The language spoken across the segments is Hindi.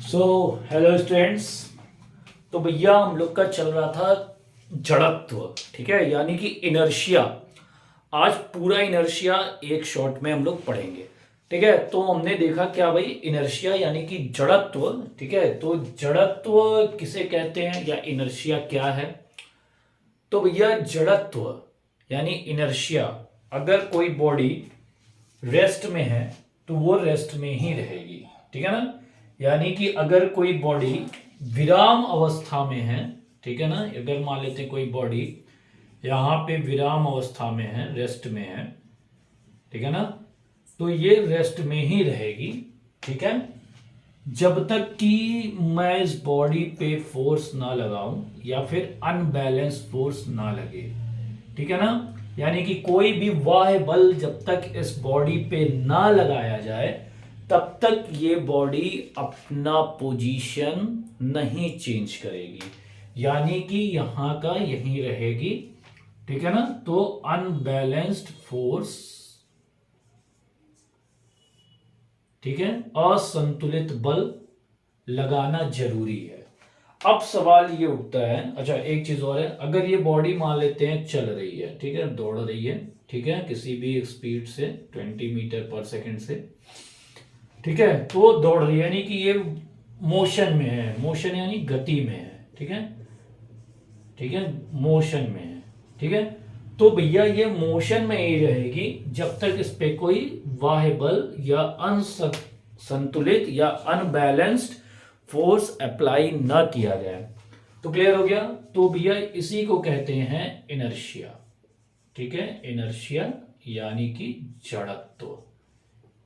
So hello students. तो भैया हम लोग का चल रहा था जड़त्व, ठीक है, यानी कि इनर्शिया। आज पूरा इनर्शिया एक शॉट में हम लोग पढ़ेंगे, ठीक है। तो हमने देखा क्या भाई, इनर्शिया यानी कि जड़त्व, ठीक है। तो जड़त्व किसे कहते हैं या इनर्शिया क्या है? तो भैया जड़त्व यानी इनर्शिया, अगर कोई बॉडी रेस्ट में है तो वो रेस्ट में ही रहेगी, ठीक है ना। यानी कि अगर कोई बॉडी विराम अवस्था में है, ठीक है ना, अगर मान लेते हैं कोई बॉडी यहां पे विराम अवस्था में है, रेस्ट में है, ठीक है ना, तो ये रेस्ट में ही रहेगी, ठीक है, जब तक कि मैं इस बॉडी पे फोर्स ना लगाऊं या फिर अनबैलेंस फोर्स ना लगे, ठीक है ना। यानी कि कोई भी बाह्य बल जब तक इस बॉडी पे ना लगाया जाए तब तक ये बॉडी अपना पोजीशन नहीं चेंज करेगी, यानी कि यहां का यहीं रहेगी, ठीक है ना। तो अनबैलेंस्ड फोर्स, ठीक है, असंतुलित बल लगाना जरूरी है। अब सवाल ये उठता है, अच्छा एक चीज और है, अगर ये बॉडी मान लेते हैं चल रही है, ठीक है, दौड़ रही है, ठीक है, किसी भी स्पीड से 20 मीटर पर सेकंड से, ठीक है, तो दौड़ रही है यानी कि ये मोशन में है, मोशन यानी गति में है, ठीक है, ठीक है, मोशन में है, ठीक है। तो भैया ये मोशन में ही रहेगी जब तक इस पे कोई बाह्य बल या असंतुलित या अनबैलेंस्ड फोर्स अप्लाई ना किया जाए। तो क्लियर हो गया। तो भैया इसी को कहते हैं इनर्शिया, ठीक है, इनर्शिया यानी कि जड़त्व,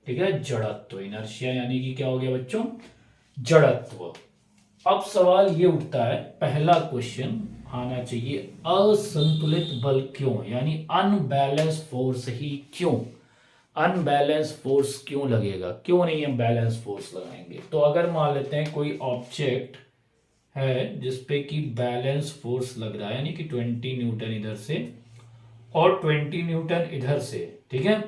ठीक है, जड़त्व, इनर्शिया यानी कि क्या हो गया बच्चों, जड़त्व। अब सवाल ये उठता है, पहला क्वेश्चन आना चाहिए, असंतुलित बल क्यों, यानी अनबैलेंस फोर्स ही क्यों, अनबैलेंस फोर्स क्यों लगेगा, क्यों नहीं हम बैलेंस फोर्स लगाएंगे। तो अगर मान लेते हैं कोई ऑब्जेक्ट है जिसपे कि बैलेंस फोर्स लग रहा है, यानी कि 20 न्यूटन इधर से और 20 न्यूटन इधर से, ठीक है,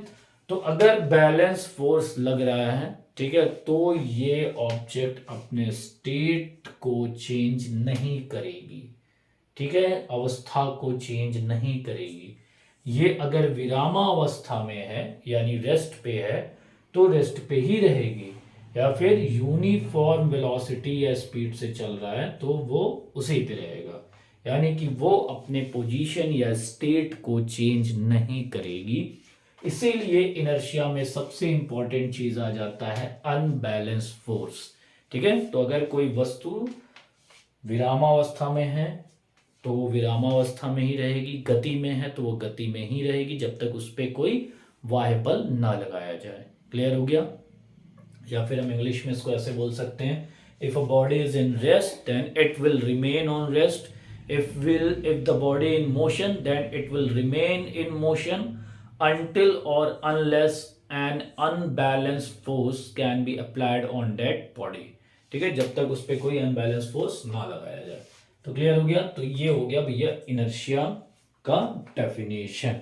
तो अगर बैलेंस फोर्स लग रहा है, ठीक है, तो ये ऑब्जेक्ट अपने स्टेट को चेंज नहीं करेगी, ठीक है, अवस्था को चेंज नहीं करेगी। ये अगर विरामावस्था में है यानी रेस्ट पे है तो रेस्ट पे ही रहेगी, या फिर यूनिफॉर्म वेलोसिटी या स्पीड से चल रहा है तो वो उसी पे रहेगा, यानी कि वो अपने पोजीशन या स्टेट को चेंज नहीं करेगी। इसीलिए इनर्शिया में सबसे इंपॉर्टेंट चीज आ जाता है अनबैलेंस फोर्स, ठीक है। तो अगर कोई वस्तु विरामावस्था में है तो वो विरामावस्था में ही रहेगी, गति में है तो वो गति में ही रहेगी जब तक उस पर कोई बाह्य बल ना लगाया जाए। क्लियर हो गया। या फिर हम इंग्लिश में इसको ऐसे बोल सकते हैं, if a body is in rest then it will remain on rest, if the body in motion then it will remain in motion until or unless an unbalanced force can be applied on that body, ठीक है, जब तक उस पर कोई अनबैलेंस फोर्स ना लगाया जाए। तो क्लियर हो गया। तो ये हो गया भैया इनर्शिया का डेफिनेशन,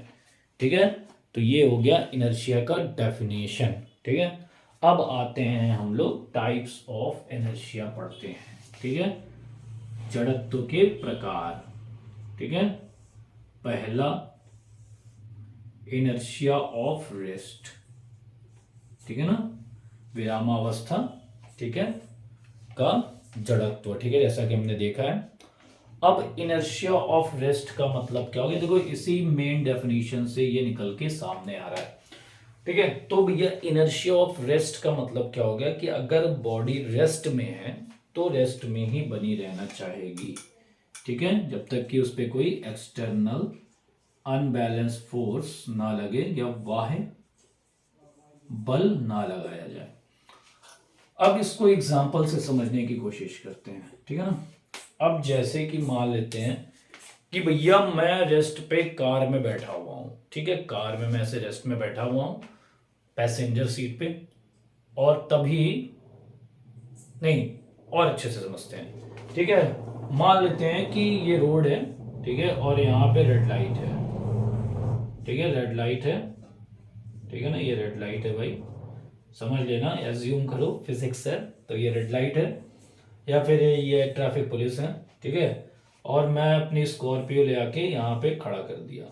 ठीक है, तो ये हो गया इनर्शिया का डेफिनेशन, ठीक है। अब आते हैं हम लोग टाइप्स ऑफ इनर्शिया पढ़ते हैं, ठीक है, जड़त्व के प्रकार, ठीक है। पहला इनर्शिया ऑफ रेस्ट, ठीक है ना, विरामावस्था, ठीक है, का जड़त्व, ठीक है, जैसा कि हमने देखा है। अब इनर्शिया ऑफ रेस्ट का मतलब क्या हो गया, देखो इसी मेन डेफिनेशन से ये निकल के सामने आ रहा है, ठीक है। तो भैया इनर्शिया ऑफ रेस्ट का मतलब क्या हो गया कि अगर बॉडी रेस्ट में है तो रेस्ट में ही बनी रहना चाहेगी, ठीक है, जब तक कि उस पर कोई एक्सटर्नल अनबैलेंस फोर्स ना लगे या बाह्य बल ना लगाया जाए। अब इसको एग्जांपल से समझने की कोशिश करते हैं, ठीक है ना। अब जैसे कि मान लेते हैं कि भैया मैं रेस्ट पे कार में बैठा हुआ हूं, ठीक है, कार में मैं ऐसे रेस्ट में बैठा हुआ हूं पैसेंजर सीट पे, और तभी नहीं, और अच्छे से समझते हैं, ठीक है, मान लेते हैं कि ये रोड है, ठीक है, और यहाँ पे रेड लाइट है, ठीक है, रेड लाइट है, ठीक है ना, ये रेड लाइट है भाई, समझ लेना, एज्यूम करो फिजिक्स है, तो ये रेड लाइट है, या फिर ये ट्रैफिक पुलिस है, ठीक है, और मैं अपनी स्कॉर्पियो ले आके यहाँ पे खड़ा कर दिया,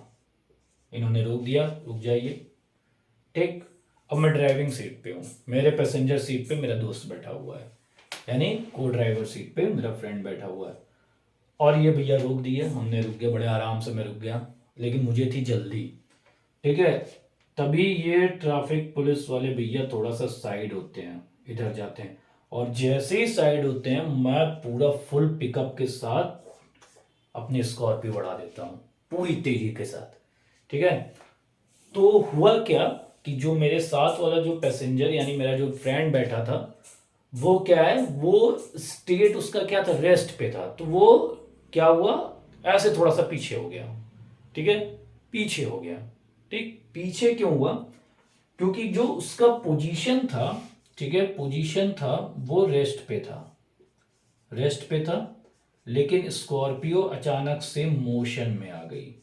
इन्होंने रोक दिया, रुक जाइए, ठीक। अब मैं ड्राइविंग सीट पे हूँ, मेरे पैसेंजर सीट पे मेरा दोस्त बैठा हुआ है, यानी को ड्राइवर सीट पे मेरा फ्रेंड बैठा हुआ है, और ये भैया रोक दिए, हमने रुक गया, बड़े आराम से मैं रुक गया, लेकिन मुझे थी जल्दी, ठीक है। तभी ये ट्रैफिक पुलिस वाले भैया थोड़ा सा साइड होते हैं, इधर जाते हैं, और जैसे ही साइड होते हैं मैं पूरा फुल पिकअप के साथ अपनी स्कॉर्पियो बढ़ा देता हूँ पूरी तेजी के साथ, ठीक है। तो हुआ क्या कि जो मेरे साथ वाला जो पैसेंजर यानी मेरा जो फ्रेंड बैठा था, वो क्या है, वो स्टेट उसका क्या था, रेस्ट पे था, तो वो क्या हुआ, ऐसे थोड़ा सा पीछे हो गया, ठीक है, पीछे हो गया, ठीक। पीछे क्यों हुआ, क्योंकि जो उसका पोजीशन था, ठीक है, पोजीशन था वो रेस्ट पे था, रेस्ट पे था, लेकिन स्कॉर्पियो अचानक से मोशन में आ गई,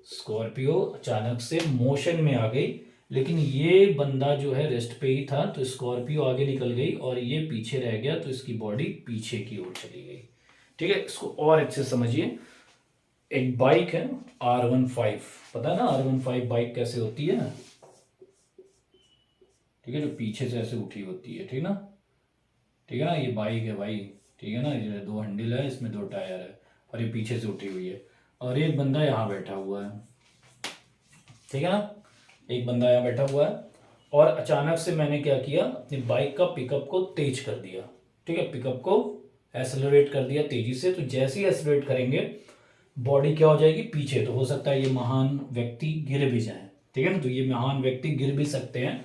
स्कॉर्पियो अचानक से मोशन में आ गई, लेकिन ये बंदा जो है रेस्ट पे ही था, तो स्कॉर्पियो आगे निकल गई और ये पीछे रह गया, तो इसकी बॉडी पीछे की ओर चली गई, ठीक है। इसको और अच्छे से समझिए, एक बाइक है R15, पता है ना R15 बाइक कैसे होती है, ठीक है, जो पीछे से ऐसे उठी होती है, ठीक ना, ठीक है ना, ये बाइक है भाई, ठीक है ना, ये दो हैंडल है, इसमें दो टायर है, और ये पीछे से उठी हुई है, और एक बंदा यहाँ बैठा हुआ है, ठीक है ना, एक बंदा यहाँ बैठा हुआ है, और अचानक से मैंने क्या किया, अपनी बाइक का पिकअप को तेज कर दिया, ठीक है, पिकअप को एक्सेलरेट कर दिया तेजी से, तो जैसे ही एक्सेलरेट करेंगे बॉडी क्या हो जाएगी पीछे, तो हो सकता है ये महान व्यक्ति गिर भी जाए, ठीक है ना, तो ये महान व्यक्ति गिर भी सकते हैं,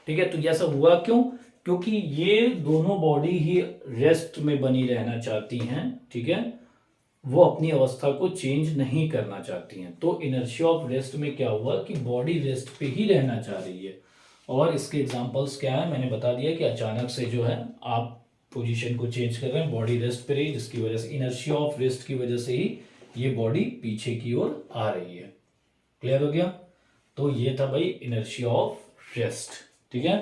ठीक है। तो ऐसा हुआ क्यों, क्योंकि ये दोनों बॉडी ही रेस्ट में बनी रहना चाहती हैं, ठीक है, वो अपनी अवस्था को चेंज नहीं करना चाहती हैं, तो इनर्शिया ऑफ रेस्ट में क्या हुआ कि बॉडी रेस्ट पे ही रहना चाह रही है, और इसके एग्जांपल्स क्या है, मैंने बता दिया कि अचानक से जो है आप पोजीशन को चेंज कर रहे हैं, बॉडी रेस्ट पे रही, जिसकी वजह से इनर्शिया ऑफ रेस्ट की वजह से ही ये बॉडी पीछे की ओर आ रही है, क्लियर हो गया। तो ये था भाई इनर्शिया ऑफ रेस्ट, ठीक है,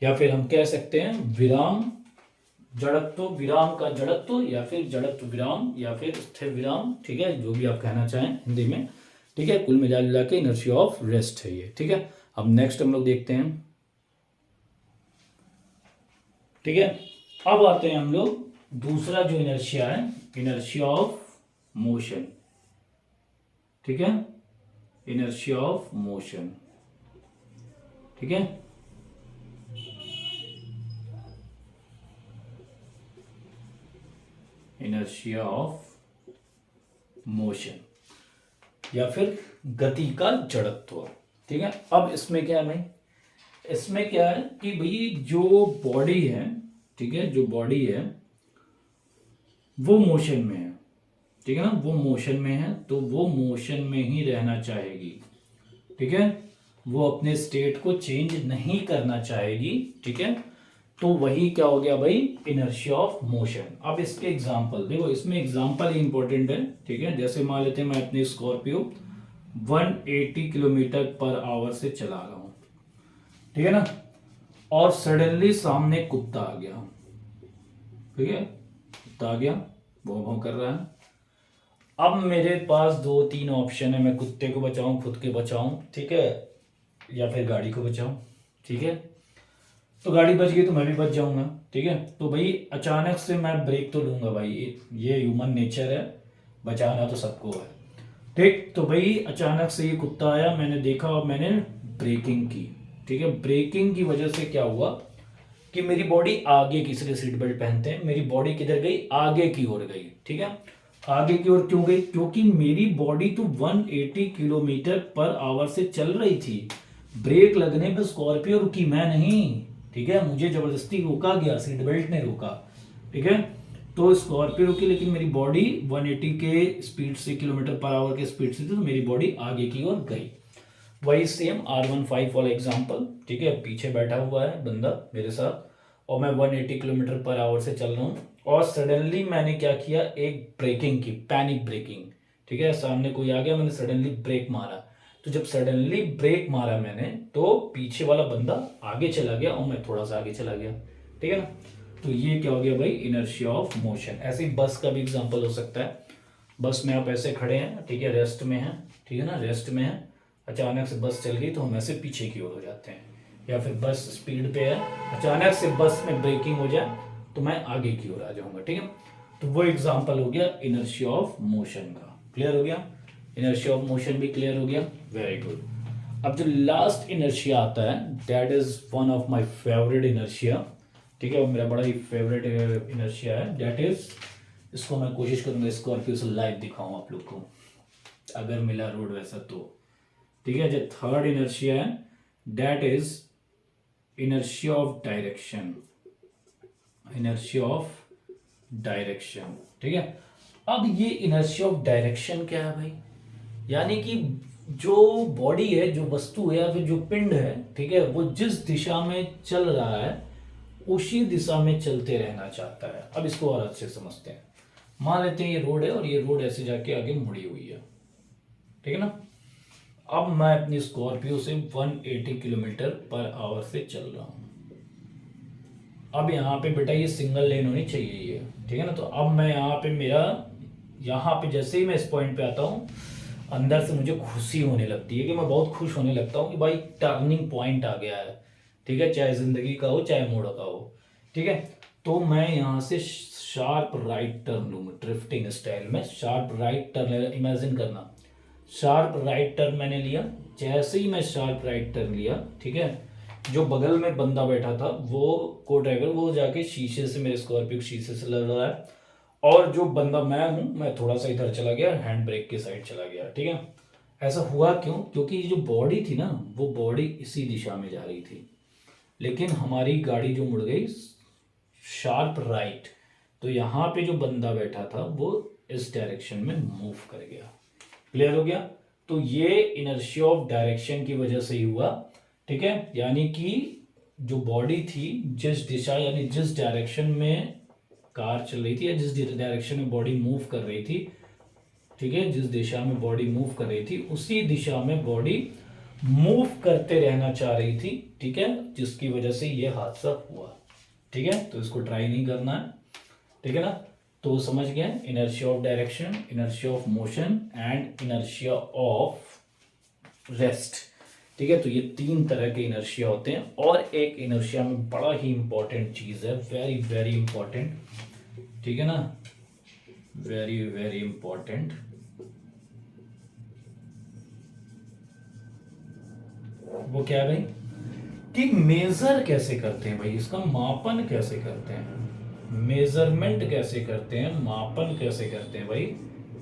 या फिर हम कह सकते हैं विराम जड़त्व, विराम का जड़त्व, या फिर जड़त्व विराम, या फिर स्थिर विराम, ठीक है, जो भी आप कहना चाहें हिंदी में, ठीक है, कुल मिला के इनर्शिया ऑफ रेस्ट है ये, ठीक है। अब नेक्स्ट हम लोग देखते हैं, ठीक है, अब आते हैं हम लोग दूसरा जो इनर्शिया है, इनर्शिया ऑफ मोशन, ठीक है, इनर्शिया ऑफ मोशन, ठीक है, इनर्शिया ऑफ मोशन या फिर गति का जड़त्व, ठीक है। अब इसमें क्या है भाई, इसमें क्या है कि भाई जो बॉडी है, ठीक है, जो बॉडी है वो मोशन में है, ठीक है ना, वो मोशन में है, तो वो मोशन में ही रहना चाहेगी, ठीक है, वो अपने स्टेट को चेंज नहीं करना चाहेगी, ठीक है, तो वही क्या हो गया भाई, इनर्शिया ऑफ मोशन। अब इसके एग्जांपल देखो, इसमें एग्जांपल ही इंपॉर्टेंट है, ठीक है, जैसे मान लेते हैं मैं अपनी स्कॉर्पियो 180 किलोमीटर पर आवर से चला रहा हूं, ठीक है ना, और सडनली सामने कुत्ता आ गया, ठीक है, कुत्ता आ गया, भौं भौं कर रहा है। अब मेरे पास दो तीन ऑप्शन है, मैं कुत्ते को बचाऊं, खुद के बचाऊं, ठीक है, या फिर गाड़ी को बचाऊं, ठीक है, तो गाड़ी बच गई तो मैं भी बच जाऊंगा, ठीक है। तो भाई अचानक से मैं ब्रेक तो लूंगा भाई, ये ह्यूमन नेचर है, बचाना तो सबको है, ठीक। तो भाई अचानक से ये कुत्ता आया, मैंने देखा और मैंने ब्रेकिंग की, ठीक है, ब्रेकिंग की वजह से क्या हुआ कि मेरी बॉडी आगे की, इसलिए सीट बेल्ट पहनते हैं, मेरी बॉडी किधर गई, आगे की ओर गई, ठीक है। आगे की ओर क्यों गई, क्योंकि मेरी बॉडी तो 180 किलोमीटर पर आवर से चल रही थी, ब्रेक लगने पर स्कॉर्पियो रुकी, मैं नहीं, ठीक है, मुझे जबरदस्ती रोका गया, सीट बेल्ट ने रोका, ठीक है, तो स्कॉर्पियो रुकी, लेकिन मेरी बॉडी 180 के स्पीड से, किलोमीटर पर आवर के स्पीड से थी, तो मेरी बॉडी आगे की ओर गई। वही सेम R15 वाला एग्जांपल, ठीक है, पीछे बैठा हुआ है बंदा मेरे साथ, और मैं 180 किलोमीटर पर आवर से चल रहा हूँ, और सडनली मैंने क्या किया, एक ब्रेकिंग की, पैनिक ब्रेकिंग, ठीक है, सामने कोई आ गया, मैंने सडनली ब्रेक मारा, तो जब सडनली ब्रेक मारा मैंने, तो पीछे वाला बंदा आगे चला गया और मैं थोड़ा सा आगे चला गया, ठीक है ना। तो ये क्या हो गया भाई, इनर्शिया ऑफ मोशन। ऐसे ही बस का भी एग्जांपल हो सकता है। बस में आप ऐसे खड़े हैं, ठीक है, रेस्ट में हैं, ठीक है ना, रेस्ट में है, अचानक से बस चल गई तो हम ऐसे पीछे की ओर हो जाते हैं। या फिर बस स्पीड पे है, अचानक से बस में ब्रेकिंग हो जाए तो मैं आगे की ओर आ जाऊंगा, ठीक है। तो वो एग्जांपल हो गया इनर्शिया ऑफ मोशन का। क्लियर हो गया, इनर्शिया ऑफ मोशन भी क्लियर हो गया, वेरी गुड। अब जो लास्ट इनर्शिया आता है, that is one of my favourite inertia, ठीक है, वो मेरा बड़ा ही फेवरेट इनर्शिया है, दैट इज, इसको मैं कोशिश करूंगा स्कॉर्पियो से लाइव दिखाऊं आप लोग को, अगर मिला रोड वैसा तो, ठीक है। जो थर्ड इनर्शिया है, that is inertia of direction, inertia of direction, ठीक है। अब ये इनर्शिया ऑफ डायरेक्शन क्या है भाई, यानी कि जो बॉडी है, जो वस्तु है या फिर जो पिंड है, ठीक है, वो जिस दिशा में चल रहा है उसी दिशा में चलते रहना चाहता है। अब इसको और अच्छे समझते हैं। मान लेते हैं ये रोड है और ये रोड ऐसे जाके आगे मुड़ी हुई है, ठीक है ना। अब मैं अपनी स्कॉर्पियो से 180 किलोमीटर पर आवर से चल रहा हूं। अब यहाँ पे बेटा ये सिंगल लेन होनी चाहिए ये, ठीक है ना। तो अब मैं यहाँ पे मेरा, यहाँ पे जैसे ही मैं इस पॉइंट पे आता हूँ, अंदर से मुझे खुशी होने लगती है कि मैं बहुत खुश होने लगता हूँ कि भाई टर्निंग पॉइंट आ गया है, ठीक है, चाहे जिंदगी का हो चाहे मोड़ का हो, ठीक है। तो मैं यहाँ से शार्प राइट टर्न लूंगा, ड्रिफ्टिंग स्टाइल में शार्प राइट टर्न, इमेजिन करना, शार्प राइट टर्न मैंने लिया। जैसे ही मैं शार्प राइट टर्न लिया, ठीक है, जो बगल में बंदा बैठा था वो को ड्राइवर, वो जाके शीशे से, मेरे स्कॉर्पियो शीशे से लड़ रहा है, और जो बंदा मैं हूं, मैं थोड़ा सा इधर चला गया, हैंड ब्रेक के साइड चला गया, ठीक है। ऐसा हुआ क्यों, क्योंकि ये जो बॉडी थी ना, वो बॉडी इसी दिशा में जा रही थी, लेकिन हमारी गाड़ी जो मुड़ गई शार्प राइट, तो यहाँ पे जो बंदा बैठा था वो इस डायरेक्शन में मूव कर गया। क्लियर हो गया। तो ये इनर्शिया ऑफ डायरेक्शन की वजह से ही हुआ, ठीक है। यानी कि जो बॉडी थी, जिस दिशा यानी जिस डायरेक्शन में कार चल रही थी या जिस डायरेक्शन में बॉडी मूव कर रही थी, ठीक है, जिस दिशा में बॉडी मूव कर रही थी उसी दिशा में बॉडी मूव करते रहना चाह रही थी, ठीक है, जिसकी वजह से ये हादसा हुआ, ठीक है। तो इसको ट्राई नहीं करना है, ठीक है ना। तो समझ गए, inertia of direction, inertia of motion and inertia of rest, ठीक है। तो ये तीन तरह के इनर्शिया होते हैं। और एक इनर्शिया में बड़ा ही इंपॉर्टेंट चीज है, वेरी वेरी इंपॉर्टेंट, ठीक है ना, वेरी वेरी इंपॉर्टेंट, वो क्या है भाई, कि मेजर कैसे करते हैं भाई, इसका मापन कैसे करते हैं, मेजरमेंट कैसे करते हैं, मापन कैसे करते हैं भाई,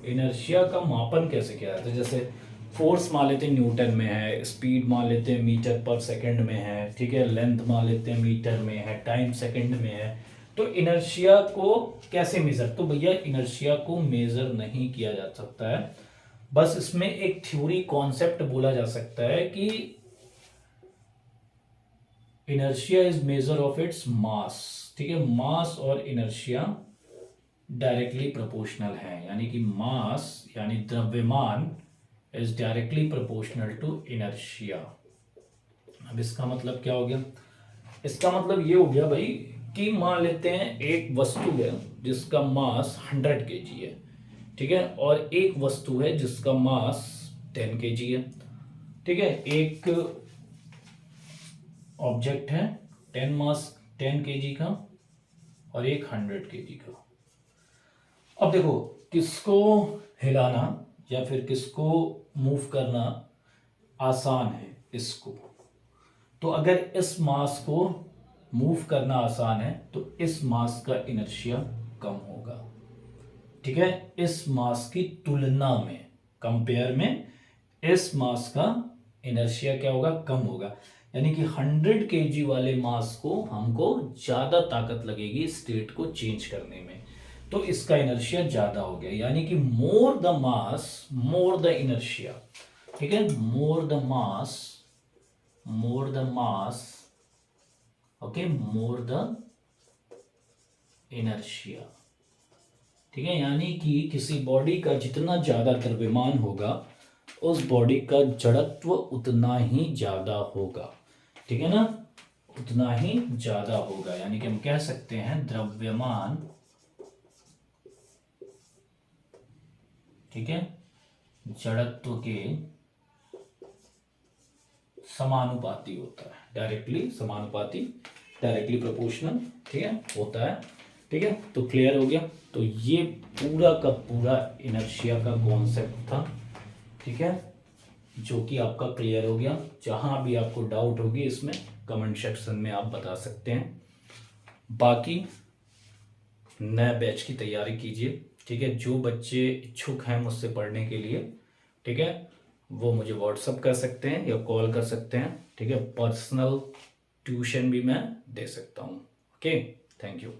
इनर्शिया का मापन कैसे किया जाता है। जैसे फोर्स मान लेते हैं न्यूटन में है, स्पीड मान लेते हैं मीटर पर सेकंड में है, ठीक है, लेंथ मान लेते हैं मीटर में है, टाइम सेकंड में है। तो इनर्शिया को कैसे मेजर, तो भैया इनर्शिया को मेजर नहीं किया जा सकता है, बस इसमें एक थ्योरी कॉन्सेप्ट बोला जा सकता है कि inertia is measure of its mass, ठीक है। मास और इनर्शिया डायरेक्टली प्रोपोर्शनल है, यानी कि मास यानी द्रव्यमान is directly proportional to inertia. अब इसका मतलब क्या हो गया, इसका मतलब ये हो गया भाई कि मान लेते हैं एक वस्तु है जिसका मास 100 kg है, ठीक है, और एक वस्तु है जिसका मास 10 kg है, ठीक है। एक ऑब्जेक्ट है 10 kg का और एक 100 kg का। अब देखो किसको हिलाना या फिर किसको मूव करना आसान है, इसको। तो अगर इस मास को मूव करना आसान है तो इस मास का इनर्शिया कम होगा, ठीक है, इस मास की तुलना में, कंपेयर में इस मास का इनर्शिया क्या होगा, कम होगा। यानी कि 100 kg वाले मास को हमको ज्यादा ताकत लगेगी स्टेट को चेंज करने में, तो इसका इनर्शिया ज्यादा हो गया। यानी कि more the mass more the inertia, ठीक है, more the mass, okay, more the inertia, ठीक है। यानी कि किसी बॉडी का जितना ज्यादा द्रव्यमान होगा उस बॉडी का जड़त्व उतना ही ज्यादा होगा, ठीक है ना, उतना ही ज्यादा होगा। यानी कि हम कह सकते हैं द्रव्यमान, ठीक है, जड़त्व के समानुपाती होता है, डायरेक्टली समानुपाती, डायरेक्टली प्रोपोर्शनल, ठीक है, होता है। ठीक है, तो क्लियर हो गया। तो ये पूरा का पूरा इनर्शिया का कॉन्सेप्ट था, ठीक है, जो कि आपका क्लियर हो गया। जहां भी आपको डाउट होगी इसमें कमेंट सेक्शन में आप बता सकते हैं। बाकी नए बैच की तैयारी कीजिए, ठीक है। जो बच्चे इच्छुक हैं मुझसे पढ़ने के लिए, ठीक है, वो मुझे व्हाट्सअप कर सकते हैं या कॉल कर सकते हैं, ठीक है। पर्सनल ट्यूशन भी मैं दे सकता हूँ। Okay, thank you.